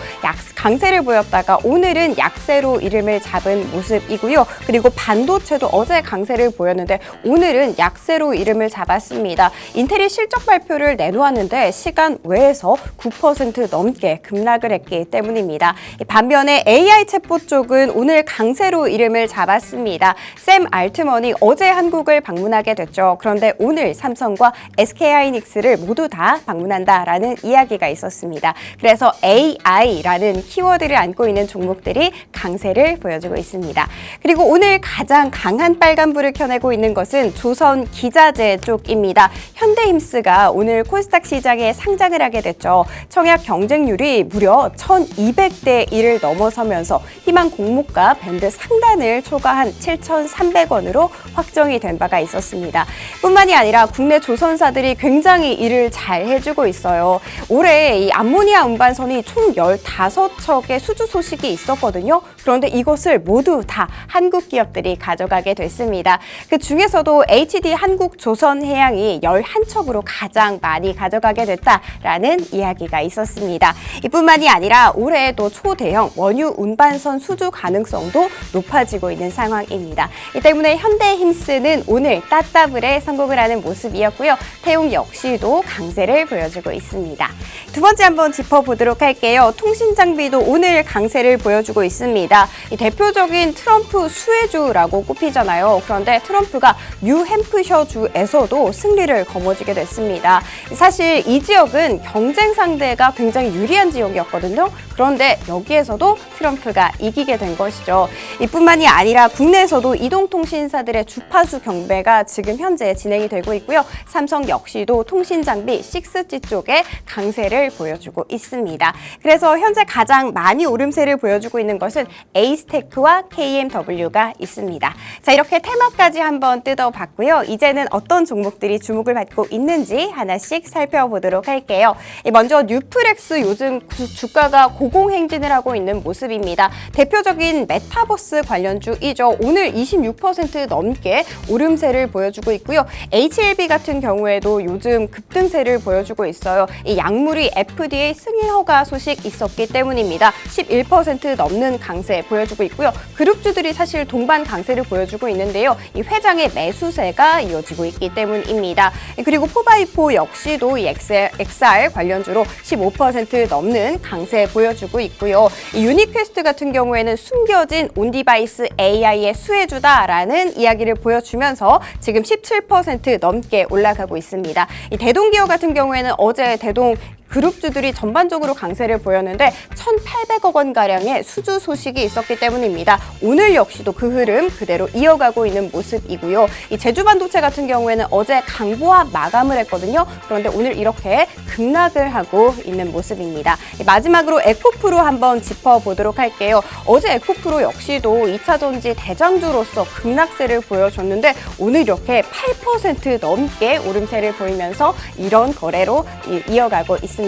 강세를 보였다가 오늘은 약세로 이름을 잡은 모습이고요. 그리고 반도체도 어제 강세를 보였는데 오늘은 약세로 이름을 잡았습니다. 인텔이 실적 발표를 내놓았는데 시간 외에서 9% 넘게 급락을 했기 때문입니다. 반면에 AI 챗봇 쪽은 오늘 강세로 이름을 잡았습니다. 샘 알트먼이 어제 한국을 방문하게 됐죠. 그런데 오늘 삼성과 SK하이닉스를 모두 다 방문한다라는 이야기가 있었습니다. 그래서 AI라는 키워드를 안고 있는 종목들이 강세를 보여주고 있습니다. 그리고 오늘 가장 강한 빨간불을 켜내고 있는 것은 조선 기자재 쪽입니다. 현대힘스가 오늘 코스닥 시장에 상장을 하게 됐죠. 청약 경쟁률이 무려 1200대 1을 넘어서면서 희망 공모가 밴드 상단을 초과한 7,300원으로 확정이 된 바가 있었습니다. 뿐만이 아니라 국내 조선사들이 굉장히 일을 잘 해주고 있어요. 올해 이 암모니아 운반선이 총 15척의 수주 소식이 있었거든요. 그런데 이것을 모두 다 한국 기업들이 가져가게 됐습니다. 그 중에서도 HD 한국조선해양이 11척으로 가장 많이 가져가게 됐다라는 이야기가 있었습니다. 이뿐만이 아니라 올해 또 초대형 원유 운반선 수주 가능성도 높아지고 있는 상황입니다. 이 때문에 현대힘스는 오늘 따따블에 성공을 하는 모습이었고요. 태용 역시도 강세를 보여주고 있습니다. 두 번째 한번 짚어보도록 할게요. 통신장비도 오늘 강세를 보여주고 있습니다. 이 대표적인 트럼프 수혜주라고 꼽히잖아요. 그런데 트럼프가 뉴햄프셔주에서도 승리를 거머쥐게 됐습니다. 사실 이 지역은 경쟁 상대가 굉장히 유리한 지역이었거든요. 그런데 여기에서도 트럼프가 이기게 된 것이죠. 이뿐만이 아니라 국내에서도 이동통신사들의 주파수 경배가 지금 현재 진행이 되고 있고요. 삼성 역시도 통신장비 6G 쪽에 강세를 보여주고 있습니다. 그래서 현재 가장 많이 오름세를 보여주고 있는 것은 에이스테크와 KMW가 있습니다. 자, 이렇게 테마까지 한번 뜯어봤고요. 이제는 어떤 종목들이 주목을 받고 있는지 하나씩 살펴보도록 할게요. 먼저 뉴플렉스 요즘 주가가 고공행진을 하고 있는 모습입니다. 대표적인 메타버스 관련주이죠. 오늘 26% 넘게 오름세를 보여주고 있고요. HLB 같은 경우에도 요즘 급등세를 보여주고 있어요. 이 약물이 FDA 승인 허가 소식 있었기 때문입니다. 11% 넘는 강세 보여주고 있고요. 그룹주들이 사실 동반 강세를 보여주고 있는데요. 이 회장의 매수세가 이어지고 있기 때문입니다. 그리고 4x4 역시도 이 XR 관련주로 15% 넘는 강세 보여주고 있고요. 이 유니퀘스트 같은 경우에는 숨겨진 온디바이스 AI의 수혜주다라는 이야기를 보여주면서 지금 17% 넘게 올라가고 있습니다. 이 대동기업 같은 경우에는 어제 대동 그룹주들이 전반적으로 강세를 보였는데 1,800억 원가량의 수주 소식이 있었기 때문입니다. 오늘 역시도 그 흐름 그대로 이어가고 있는 모습이고요. 이 제주반도체 같은 경우에는 어제 강보합 마감을 했거든요. 그런데 오늘 이렇게 급락을 하고 있는 모습입니다. 마지막으로 에코프로 한번 짚어보도록 할게요. 어제 에코프로 역시도 2차전지 대장주로서 급락세를 보여줬는데 오늘 이렇게 8% 넘게 오름세를 보이면서 이런 거래로 이어가고 있습니다.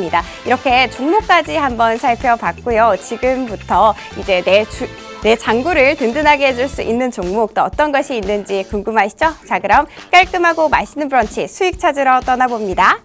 이렇게 종목까지 한번 살펴봤고요. 지금부터 이제 내 장구를 든든하게 해줄 수 있는 종목 또 어떤 것이 있는지 궁금하시죠? 자, 그럼 깔끔하고 맛있는 브런치 수익 찾으러 떠나봅니다.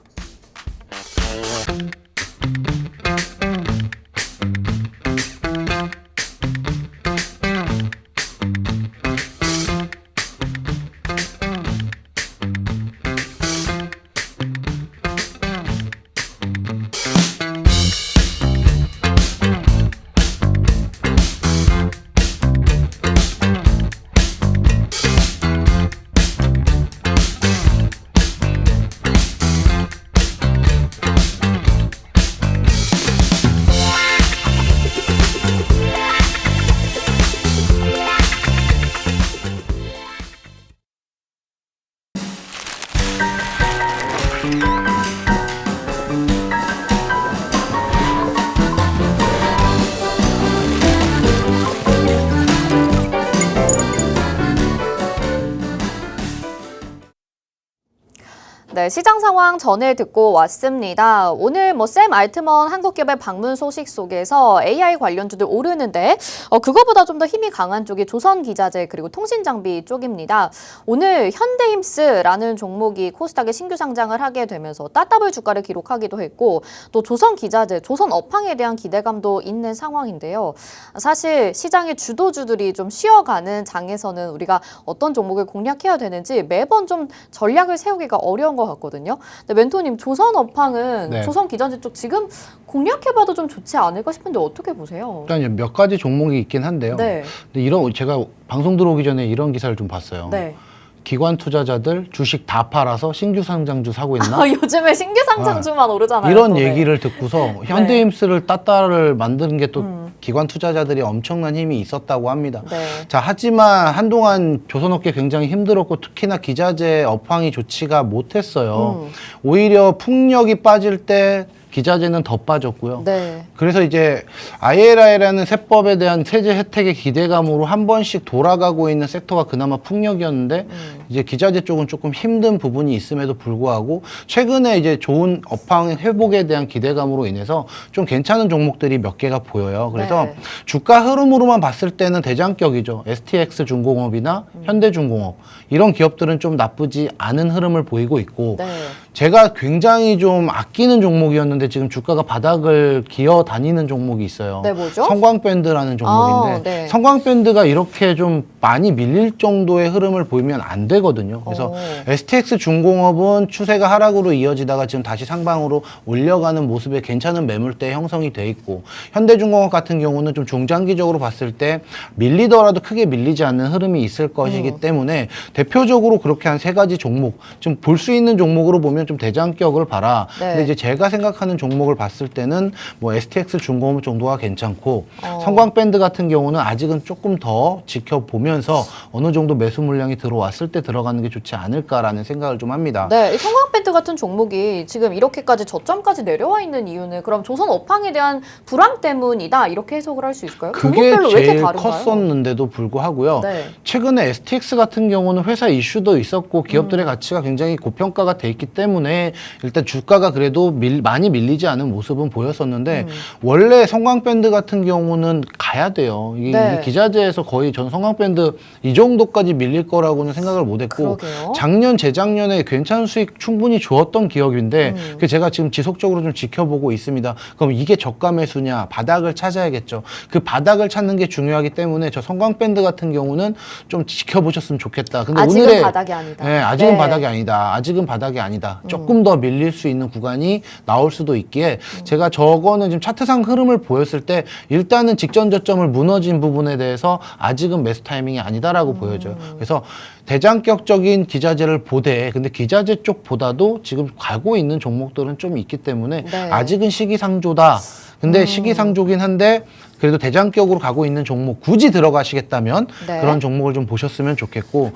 네, 시장 상황 전해 듣고 왔습니다. 오늘 샘 알트먼 한국기업의 방문 소식 속에서 AI 관련주들 오르는데 그거보다 좀 더 힘이 강한 쪽이 조선기자재 그리고 통신장비 쪽입니다. 오늘 현대힘스라는 종목이 코스닥에 신규 상장을 하게 되면서 따따블 주가를 기록하기도 했고 또 조선기자재, 조선업황에 대한 기대감도 있는 상황인데요. 사실 시장의 주도주들이 좀 쉬어가는 장에서는 우리가 어떤 종목을 공략해야 되는지 매번 좀 전략을 세우기가 어려운 것 같거든요. 근데 멘토님, 조선업황은 네. 조선기자재 쪽 지금 공략해봐도 좀 좋지 않을까 싶은데 어떻게 보세요? 일단 몇 가지 종목이 있긴 한데요. 네. 근데 제가 방송 들어오기 전에 이런 기사를 좀 봤어요. 네. 기관 투자자들 주식 다 팔아서 신규 상장주 사고 있나? 요즘에 신규 상장주만 오르잖아요. 이런 또, 네. 얘기를 듣고서 현대힘스를 따따를 만드는 게 또 기관 투자자들이 엄청난 힘이 있었다고 합니다. 네. 자, 하지만 한동안 조선업계 굉장히 힘들었고 특히나 기자재 업황이 좋지가 못했어요. 오히려 풍력이 빠질 때 기자재는 더 빠졌고요. 네. 그래서 이제 IRA라는 세법에 대한 세제 혜택의 기대감으로 한 번씩 돌아가고 있는 섹터가 그나마 풍력이었는데 이제 기자재 쪽은 조금 힘든 부분이 있음에도 불구하고 최근에 이제 좋은 업황 회복에 대한 기대감으로 인해서 좀 괜찮은 종목들이 몇 개가 보여요. 그래서 네. 주가 흐름으로만 봤을 때는 대장격이죠. STX 중공업이나 현대중공업 이런 기업들은 좀 나쁘지 않은 흐름을 보이고 있고 네. 제가 굉장히 좀 아끼는 종목이었는데 지금 주가가 바닥을 기어 다니는 종목이 있어요. 네, 뭐죠? 성광밴드라는 종목인데 네. 성광밴드가 이렇게 좀 많이 밀릴 정도의 흐름을 보이면 안 되거든요. 그래서 STX 중공업은 추세가 하락으로 이어지다가 지금 다시 상방으로 올려가는 모습에 괜찮은 매물대 형성이 돼 있고 현대중공업 같은 경우는 좀 중장기적으로 봤을 때 밀리더라도 크게 밀리지 않는 흐름이 있을 것이기 때문에 대표적으로 그렇게 한 세 가지 종목 좀 볼 수 있는 종목으로 보면 좀 대장격을 봐라. 네. 근데 이제 제가 생각하는 종목을 봤을 때는 뭐 STX 중공업 정도가 괜찮고 성광밴드 같은 경우는 아직은 조금 더 지켜보면서 어느 정도 매수 물량이 들어왔을 때 들어가는 게 좋지 않을까라는 생각을 좀 합니다. 네, 이 성광밴드 같은 종목이 지금 이렇게까지 저점까지 내려와 있는 이유는 그럼 조선 업황에 대한 불안 때문이다 이렇게 해석을 할 수 있을까요? 그게 종목별로 왜 이렇게 제일 다른가요? 컸었는데도 불구하고요. 네. 최근에 STX 같은 경우는 회사 이슈도 있었고 기업들의 가치가 굉장히 고평가가 돼 있기 때문에 일단 주가가 그래도 많이 밀리지 않은 모습은 보였었는데 원래 성광밴드 같은 경우는 가야 돼요. 네. 이 기자재에서 거의 전 성광밴드 이 정도까지 밀릴 거라고는 생각을 못했고 그러게요. 작년 재작년에 괜찮은 수익 충분히 주었던 기업인데 그 제가 지금 지속적으로 좀 지켜보고 있습니다. 그럼 이게 저가 매수냐 바닥을 찾아야겠죠. 그 바닥을 찾는 게 중요하기 때문에 저 성광밴드 같은 경우는 좀 지켜보셨으면 좋겠다. 근데 아직은 오늘의 바닥이 아니다. 네, 아직은 네. 바닥이 아니다. 아직은 바닥이 아니다. 조금 더 밀릴 수 있는 구간이 나올 수도 있기에 제가 저거는 지금 차트상 흐름을 보였을 때 일단은 직전 저점을 무너진 부분에 대해서 아직은 매수 타이밍이 아니다라고 보여져요. 그래서 대장격적인 기자재를 보되 근데 기자재 쪽보다도 지금 가고 있는 종목들은 좀 있기 때문에 네. 아직은 시기상조다. 근데 시기상조긴 한데 그래도 대장격으로 가고 있는 종목 굳이 들어가시겠다면 네. 그런 종목을 좀 보셨으면 좋겠고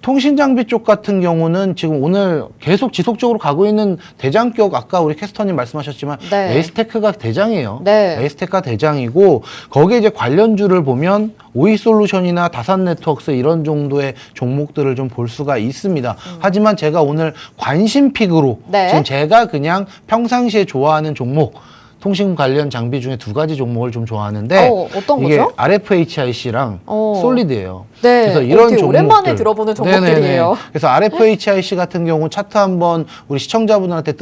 통신장비 쪽 같은 경우는 지금 오늘 계속 지속적으로 가고 있는 대장격 아까 우리 캐스터님 말씀하셨지만 네. 에이스테크가 대장이에요. 네. 에이스테크가 대장이고 거기에 이제 관련주를 보면 오이솔루션이나 다산네트워크스 이런 정도의 종목들을 좀 볼 수가 있습니다. 하지만 제가 오늘 관심픽으로 네. 지금 제가 그냥 평상시에 좋아하는 종목 통신 관련 장비 중에 두 가지 종목을 좀 좋아하는데 어떤 이게 거죠? RFHIC랑 솔리드예요. 네. 그래서 이런 되게 종목들 오랜만에 들어보는 종목들이에요. 네네네. 그래서 RFHIC 같은 경우 차트 한번 우리 시청자분들한테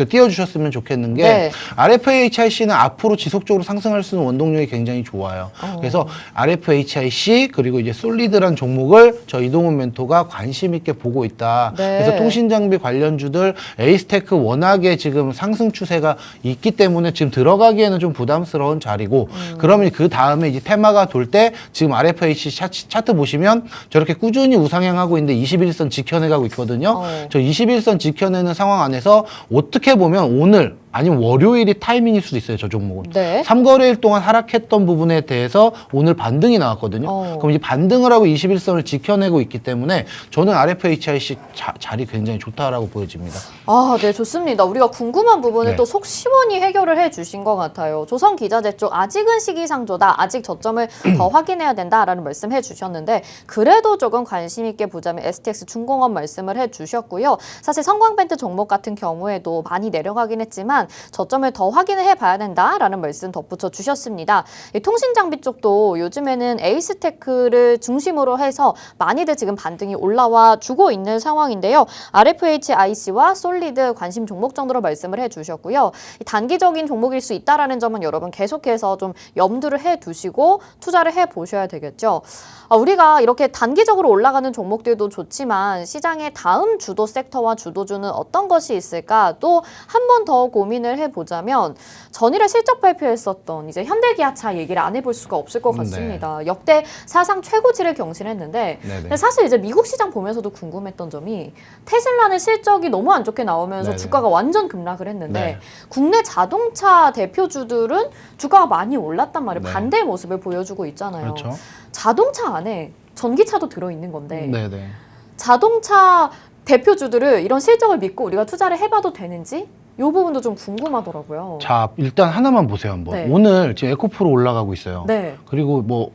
띄워주셨으면 좋겠는 게 네. RFHIC는 앞으로 지속적으로 상승할 수 있는 원동력이 굉장히 좋아요. 그래서 RFHIC 그리고 이제 솔리드란 종목을 저 이동훈 멘토가 관심 있게 보고 있다. 네. 그래서 통신장비 관련주들 에이스테크 워낙에 지금 상승 추세가 있기 때문에 지금 들어가기에는 좀 부담스러운 자리고 그러면 그 다음에 이제 테마가 돌 때 지금 RFHIC 차트 보시면 저렇게 꾸준히 우상향하고 있는데 21선 지켜내가고 있거든요. 저 21선 지켜내는 상황 안에서 어떻게 보면 오늘 아니면 월요일이 타이밍일 수도 있어요, 저 종목은. 네. 3거래일 동안 하락했던 부분에 대해서 오늘 반등이 나왔거든요. 그럼 이 반등을 하고 21선을 지켜내고 있기 때문에 저는 RFHIC 자리 굉장히 좋다라고 보여집니다. 아, 네, 좋습니다. 우리가 궁금한 부분을 네. 또 속 시원히 해결을 해주신 것 같아요. 조선기자재 쪽 아직은 시기상조다, 아직 저점을 더 확인해야 된다라는 말씀 해주셨는데 그래도 조금 관심 있게 보자면 STX 중공업 말씀을 해주셨고요. 사실 성광밴드 종목 같은 경우에도 많이 내려가긴 했지만 저점을 더 확인을 해봐야 된다라는 말씀 덧붙여 주셨습니다. 이 통신장비 쪽도 요즘에는 에이스테크를 중심으로 해서 많이들 지금 반등이 올라와 주고 있는 상황인데요. RFHIC와 솔리드 관심 종목 정도로 말씀을 해주셨고요. 이 단기적인 종목일 수 있다라는 점은 여러분 계속해서 좀 염두를 해두시고 투자를 해보셔야 되겠죠. 우리가 이렇게 단기적으로 올라가는 종목들도 좋지만 시장의 다음 주도 섹터와 주도주는 어떤 것이 있을까 또 한 번 더 고민을 해보자면 전일에 실적 발표했었던 이제 현대기아차 얘기를 안 해볼 수가 없을 것 같습니다. 역대 사상 최고치를 경신했는데 근데 사실 이제 미국 시장 보면서도 궁금했던 점이 테슬라는 실적이 너무 안 좋게 나오면서 네네. 주가가 완전 급락을 했는데 네. 국내 자동차 대표주들은 주가가 많이 올랐단 말이에요. 네. 반대의 모습을 보여주고 있잖아요. 그렇죠. 자동차 안에 전기차도 들어있는 건데 네네. 자동차 대표주들을 이런 실적을 믿고 우리가 투자를 해봐도 되는지 이 부분도 좀 궁금하더라고요. 자, 일단 하나만 보세요, 한번. 네. 오늘 지금 에코프로 올라가고 있어요. 네. 그리고 뭐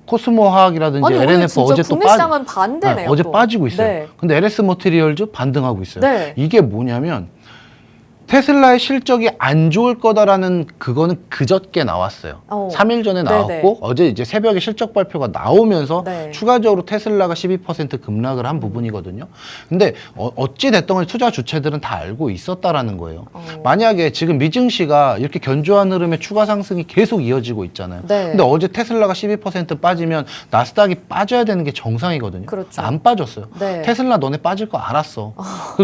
코스모 화학이라든지 아니 오늘 LNF 진짜 어제 또 국내 시장은 반대네요. 어제 또. 빠지고 있어요. 네. 근데 LS 머티리얼즈 반등하고 있어요. 네. 이게 뭐냐면 테슬라의 실적이 안 좋을 거다라는 그거는 그저께 나왔어요. 3일 전에 나왔고 네네. 어제 이제 새벽에 실적 발표가 나오면서 네. 추가적으로 테슬라가 12% 급락을 한 부분이거든요. 근데 어찌 됐든 간에 투자 주체들은 다 알고 있었다라는 거예요. 만약에 지금 미증시가 이렇게 견조한 흐름의 추가 상승이 계속 이어지고 있잖아요. 네. 근데 어제 테슬라가 12% 빠지면 나스닥이 빠져야 되는 게 정상이거든요. 그렇죠. 안 빠졌어요. 네. 테슬라 너네 빠질 거 알았어.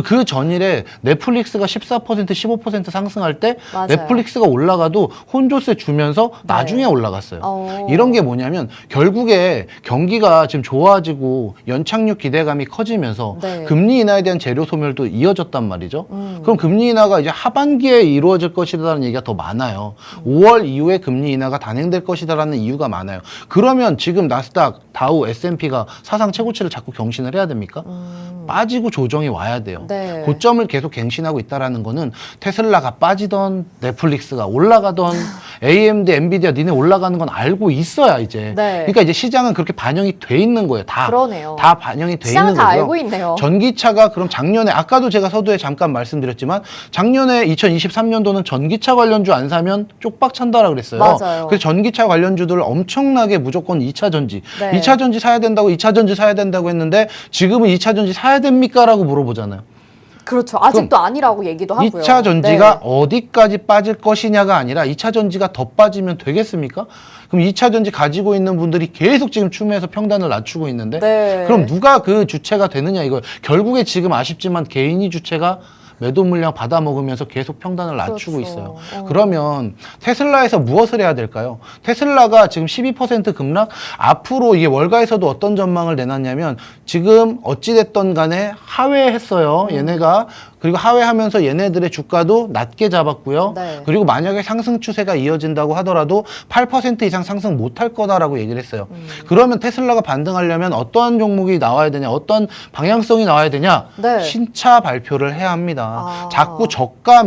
그 전일에 넷플릭스가 14% 15% 상승할 때 맞아요. 넷플릭스가 올라가도 혼조세 주면서 나중에 올라갔어요. 이런 게 뭐냐면 결국에 경기가 지금 좋아지고 연착륙 기대감이 커지면서 네. 금리 인하에 대한 재료 소멸도 이어졌단 말이죠. 그럼 금리 인하가 이제 하반기에 이루어질 것이라는 얘기가 더 많아요. 5월 이후에 금리 인하가 단행될 것이다라는 이유가 많아요. 그러면 지금 나스닥, 다우, S&P가 사상 최고치를 자꾸 경신을 해야 됩니까? 빠지고 조정이 와야 돼요. 네. 고점을 계속 갱신하고 있다라는 거는 테슬라가 빠지던 넷플릭스가 올라가던 AMD, 엔비디아 니네 올라가는 건 알고 있어야 이제. 네. 그러니까 이제 시장은 그렇게 반영이 돼 있는 거예요. 그러네요. 다 반영이 돼 시장은 있는 다 거고요. 알고 있네요. 전기차가 그럼 작년에 아까도 제가 서두에 잠깐 말씀드렸지만 작년에 2023년도는 전기차 관련주 안 사면 쪽박 찬다라 그랬어요. 맞아요. 그래서 전기차 관련주들을 엄청나게 무조건 2차 전지, 네. 2차 전지 사야 된다고 2차 전지 사야 된다고 했는데 지금은 2차 전지 사야 됩니까라고 물어보잖아요. 그렇죠. 아직도 아니라고 얘기도 하고요. 2차 전지가 네. 어디까지 빠질 것이냐가 아니라 2차 전지가 더 빠지면 되겠습니까? 그럼 2차 전지 가지고 있는 분들이 계속 지금 추매해서 평단을 낮추고 있는데 네. 그럼 누가 그 주체가 되느냐 이거 결국에 지금 아쉽지만 개인이 주체가 매도 물량 받아 먹으면서 계속 평단을 낮추고 그렇죠. 있어요. 그러면 테슬라에서 무엇을 해야 될까요? 테슬라가 지금 12% 급락? 앞으로 이게 월가에서도 어떤 전망을 내놨냐면 지금 어찌됐던 간에 하회했어요. 얘네가. 그리고 하회하면서 얘네들의 주가도 낮게 잡았고요. 네. 그리고 만약에 상승 추세가 이어진다고 하더라도 8% 이상 상승 못할 거다라고 얘기를 했어요. 그러면 테슬라가 반등하려면 어떠한 종목이 나와야 되냐, 어떤 방향성이 나와야 되냐, 네. 신차 발표를 해야 합니다. 아. 자꾸 저가,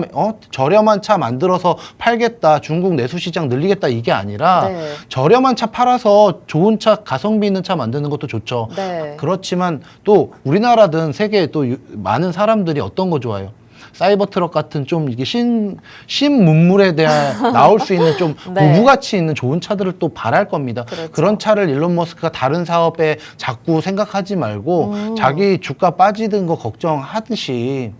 저렴한 차 만들어서 팔겠다, 중국 내수 시장 늘리겠다 이게 아니라 네. 저렴한 차 팔아서 좋은 차, 가성비 있는 차 만드는 것도 좋죠. 네. 그렇지만 또 우리나라든 세계에 또 많은 사람들이 어떤 거 좋아요? 사이버 트럭 같은 좀 이게 신문물에 대한 나올 수 있는 좀 네. 고부 가치 있는 좋은 차들을 또 바랄 겁니다. 그렇죠. 그런 차를 일론 머스크가 다른 사업에 자꾸 생각하지 말고 자기 주가 빠지는 거 걱정하듯이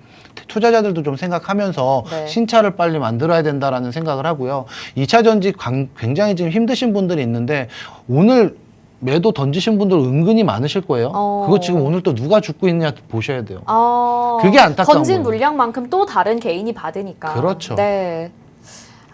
투자자들도 좀 생각하면서 네. 신차를 빨리 만들어야 된다라는 생각을 하고요. 2차 전지 굉장히 지금 힘드신 분들이 있는데 오늘 매도 던지신 분들 은근히 많으실 거예요. 그거 지금 오늘 또 누가 죽고 있느냐 보셔야 돼요. 그게 안타까운 던진 거예요. 물량만큼 또 다른 개인이 받으니까. 그렇죠. 네.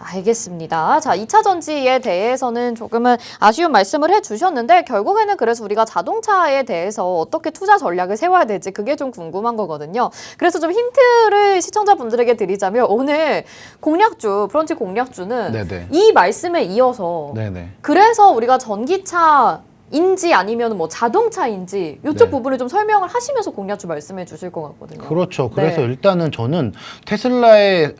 알겠습니다. 자, 2차 전지에 대해서는 조금은 아쉬운 말씀을 해주셨는데 결국에는 그래서 우리가 자동차에 대해서 어떻게 투자 전략을 세워야 될지 그게 좀 궁금한 거거든요. 그래서 좀 힌트를 시청자분들에게 드리자면 오늘 공략주, 브런치 공략주는 네네. 이 말씀에 이어서 네네. 그래서 우리가 전기차인지 아니면 뭐 자동차인지 이쪽 네. 부분을 좀 설명을 하시면서 공략주 말씀해 주실 것 같거든요. 그렇죠. 그래서 네. 일단은 저는 테슬라의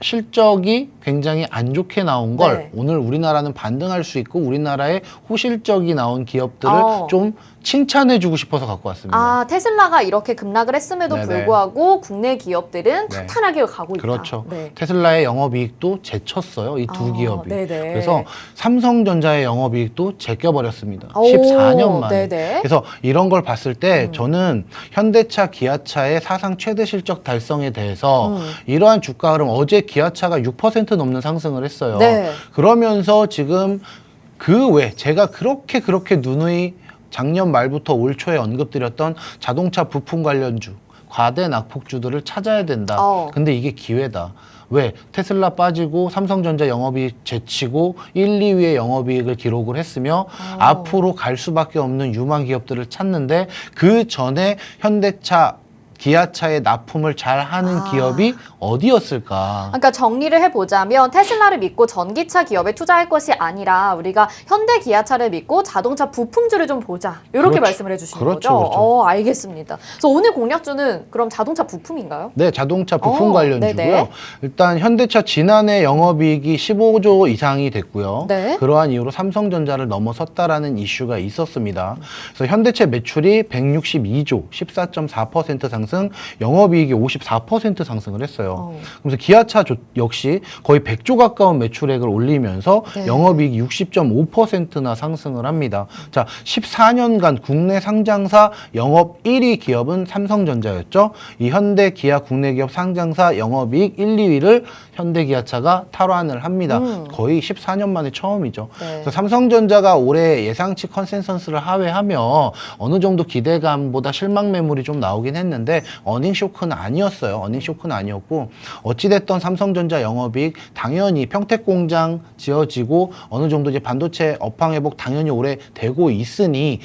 실적이 굉장히 안 좋게 나온 걸 네. 오늘 우리나라는 반등할 수 있고 우리나라의 호실적이 나온 기업들을 어. 좀 칭찬해주고 싶어서 갖고 왔습니다. 아, 테슬라가 이렇게 급락을 했음에도 네네. 불구하고 국내 기업들은 네. 탄탄하게 가고 있다. 그렇죠. 네. 테슬라의 영업이익도 제쳤어요. 이 두 아, 기업이. 네네. 그래서 삼성전자의 영업이익도 제껴버렸습니다. 오, 14년 만에. 네네. 그래서 이런 걸 봤을 때 저는 현대차, 기아차의 사상 최대 실적 달성에 대해서 이러한 주가 흐름, 어제 기아차가 6% 넘는 상승을 했어요. 네. 그러면서 지금 그 외 제가 그렇게 누누이 작년 말부터 올 초에 언급드렸던 자동차 부품 관련주, 과대 낙폭주들을 찾아야 된다. 근데 이게 기회다. 왜? 테슬라 빠지고 삼성전자 영업이익 제치고 1, 2위의 영업이익을 기록을 했으며 앞으로 갈 수밖에 없는 유망 기업들을 찾는데 그 전에 현대차, 기아차의 납품을 잘 하는 기업이 어디였을까? 그러니까 정리를 해보자면 테슬라를 믿고 전기차 기업에 투자할 것이 아니라 우리가 현대 기아차를 믿고 자동차 부품주를 좀 보자. 이렇게 그렇죠. 말씀을 해주시는 그렇죠, 거죠? 그렇죠. 알겠습니다. 그래서 오늘 공략주는 그럼 자동차 부품인가요? 네, 자동차 부품 관련주고요. 네네. 일단 현대차 지난해 영업이익이 15조 이상이 됐고요. 네. 그러한 이유로 삼성전자를 넘어섰다라는 이슈가 있었습니다. 그래서 현대차 매출이 162조, 14.4% 상승, 영업이익이 54% 상승을 했어요. 그래서 기아차 역시 거의 100조 가까운 매출액을 올리면서 네. 영업이익이 60.5%나 상승을 합니다. 자, 14년간 국내 상장사 영업 1위 기업은 삼성전자였죠. 이 현대, 기아 국내 기업 상장사 영업이익 1, 2위를 현대기아차가 탈환을 합니다. 거의 14년 만에 처음이죠. 네. 그래서 삼성전자가 올해 예상치 컨센서스를 하회하며 어느 정도 기대감보다 실망 매물이 좀 나오긴 했는데 어닝 쇼크는 아니었어요. 어닝 쇼크는 아니었고 어찌됐던 삼성전자 영업이익 당연히 평택 공장 지어지고 어느 정도 이제 반도체 업황 회복 당연히 올해 되고 있으니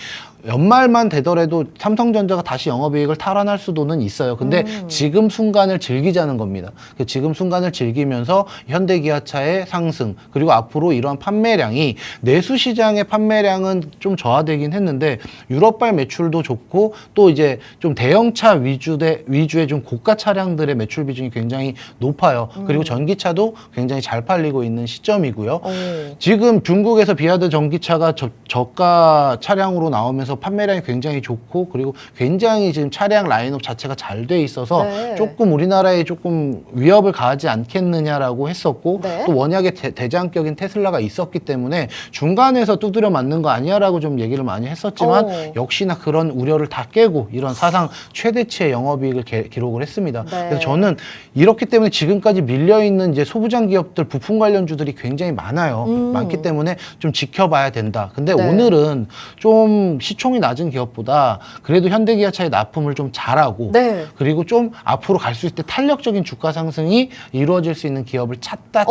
연말만 되더라도 삼성전자가 다시 영업이익을 탈환할 수도는 있어요. 근데 지금 순간을 즐기자는 겁니다. 그 지금 순간을 즐기면서 현대기아차의 상승 그리고 앞으로 이러한 판매량이 내수 시장의 판매량은 좀 저하되긴 했는데 유럽발 매출도 좋고 또 이제 좀 대형차 위주의 좀 고가 차량들의 매출 비중이 굉장히 높아요. 그리고 전기차도 굉장히 잘 팔리고 있는 시점이고요. 지금 중국에서 비아드 전기차가 저가 차량으로 나오면서 판매량이 굉장히 좋고 그리고 굉장히 지금 차량 라인업 자체가 잘 돼 있어서 네. 조금 우리나라에 조금 위협을 가하지 않겠느냐라고 했었고 네. 또 워낙에 대장격인 테슬라가 있었기 때문에 중간에서 두드려 맞는 거 아니야라고 좀 얘기를 많이 했었지만 역시나 그런 우려를 다 깨고 이런 사상 최대치의 영업이익을 기록을 했습니다. 네. 그래서 저는 이렇기 때문에 지금까지 밀려 있는 이제 소부장 기업들 부품 관련주들이 굉장히 많아요. 많기 때문에 좀 지켜봐야 된다. 근데 네. 오늘은 좀 시총이 낮은 기업보다 그래도 현대기아차의 납품을 좀 잘하고 네. 그리고 좀 앞으로 갈 수 있을 때 탄력적인 주가 상승이 이루어질 수 있는 기업을 찾다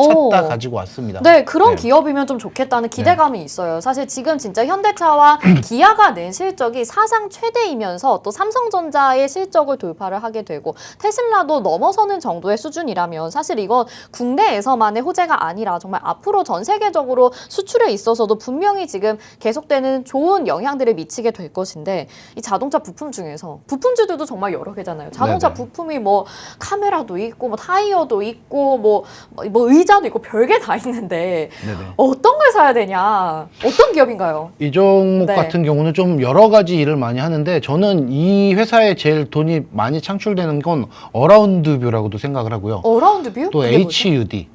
가지고 왔습니다. 네, 그런 네. 기업이면 좀 좋겠다는 기대감이 있어요. 사실 지금 진짜 현대차와 기아가 낸 실적이 사상 최대이면서 또 삼성전자의 실적을 돌파를 하게 되고 테슬라도 넘어서는 정도의 수준이라면 사실 이건 국내에서만의 호재가 아니라 정말 앞으로 전 세계적으로 수출에 있어서도 분명히 지금 계속되는 좋은 영향들을 미치게 될 것인데 이 자동차 부품 중에서 부품주들도 정말 여러 개잖아요. 자동차 네네. 부품이 뭐 카메라도 있고 뭐 타이어도 있고 뭐 의자도 있고 별게 다 있는데 네네. 어떤 걸 사야 되냐? 어떤 기업인가요? 이 종목 네. 같은 경우는 좀 여러 가지 일을 많이 하는데 저는 이 회사에 제일 돈이 많이 창출되는 건 어라운드뷰라고도 생각을 하고요. 어라운드 뷰? 또 그게 뭐죠? HUD.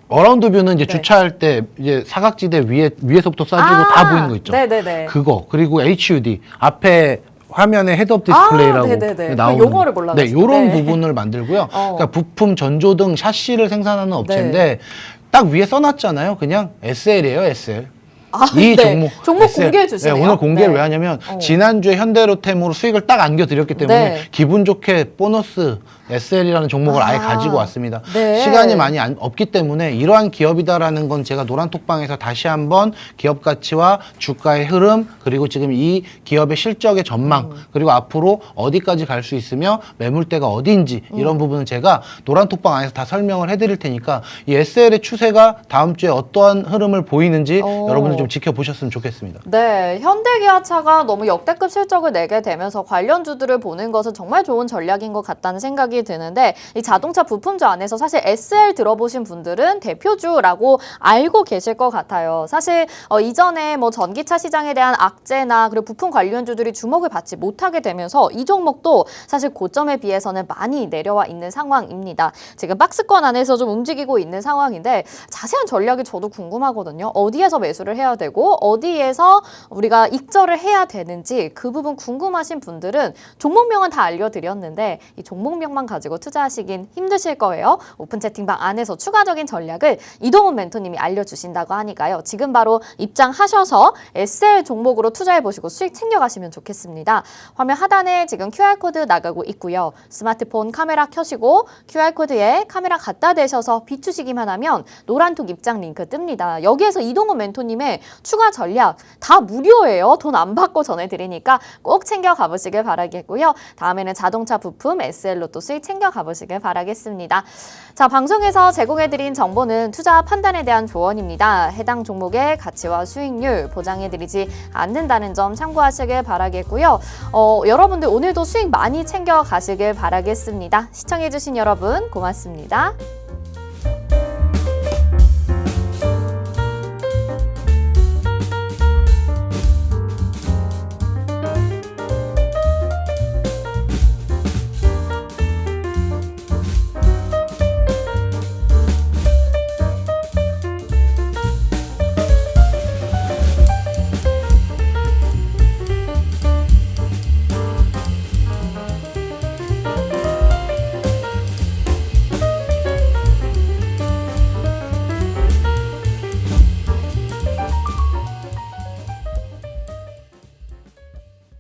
어라운드 뷰는 이제 네. 주차할 때 이제 사각지대 위에서부터 쏴지고 다 보이는 거 있죠. 네네네. 그거 그리고 HUD 앞에 화면에 헤드업 디스플레이라고 네네네. 나오는 그 용어를 몰라가지고. 네, 요런 네. 부분을 만들고요. 그러니까 부품 전조등 샤시를 생산하는 업체인데 네. 딱 위에 써놨잖아요. 그냥 SL이에요, SL. 이 네. 종목 SL, 공개해 주시네요. 네, 오늘 공개를 네. 왜 하냐면 지난주에 현대로템으로 수익을 딱 안겨드렸기 때문에 네. 기분 좋게 보너스 SL이라는 종목을 아예 가지고 왔습니다. 네. 시간이 많이 없기 때문에 이러한 기업이다라는 건 제가 노란톡방에서 다시 한번 기업 가치와 주가의 흐름 그리고 지금 이 기업의 실적의 전망 그리고 앞으로 어디까지 갈 수 있으며 매물대가 어디인지 이런 부분은 제가 노란톡방 안에서 다 설명을 해드릴 테니까 이 SL의 추세가 다음 주에 어떠한 흐름을 보이는지 여러분들 좀 지켜보셨으면 좋겠습니다. 네, 현대기아차가 너무 역대급 실적을 내게 되면서 관련주들을 보는 것은 정말 좋은 전략인 것 같다는 생각이 드는데 이 자동차 부품주 안에서 사실 SL 들어보신 분들은 대표주라고 알고 계실 것 같아요. 사실 이전에 뭐 전기차 시장에 대한 악재나 그리고 부품 관련주들이 주목을 받지 못하게 되면서 이 종목도 사실 고점에 비해서는 많이 내려와 있는 상황입니다. 지금 박스권 안에서 좀 움직이고 있는 상황인데 자세한 전략이 저도 궁금하거든요. 어디에서 매수를 해야 되고 어디에서 우리가 익절을 해야 되는지 그 부분 궁금하신 분들은 종목명은 다 알려드렸는데 이 종목명만 가지고 투자하시긴 힘드실 거예요. 오픈 채팅방 안에서 추가적인 전략을 이동훈 멘토님이 알려주신다고 하니까요. 지금 바로 입장하셔서 SL 종목으로 투자해보시고 수익 챙겨가시면 좋겠습니다. 화면 하단에 지금 QR코드 나가고 있고요. 스마트폰 카메라 켜시고 QR코드에 카메라 갖다 대셔서 비추시기만 하면 노란톡 입장 링크 뜹니다. 여기에서 이동훈 멘토님의 추가 전략 다 무료예요. 돈 안 받고 전해드리니까 꼭 챙겨 가보시길 바라겠고요. 다음에는 자동차 부품 SL로 또 수익 챙겨 가보시길 바라겠습니다. 자, 방송에서 제공해드린 정보는 투자 판단에 대한 조언입니다. 해당 종목의 가치와 수익률 보장해드리지 않는다는 점 참고하시길 바라겠고요. 여러분들 오늘도 수익 많이 챙겨 가시길 바라겠습니다. 시청해주신 여러분 고맙습니다.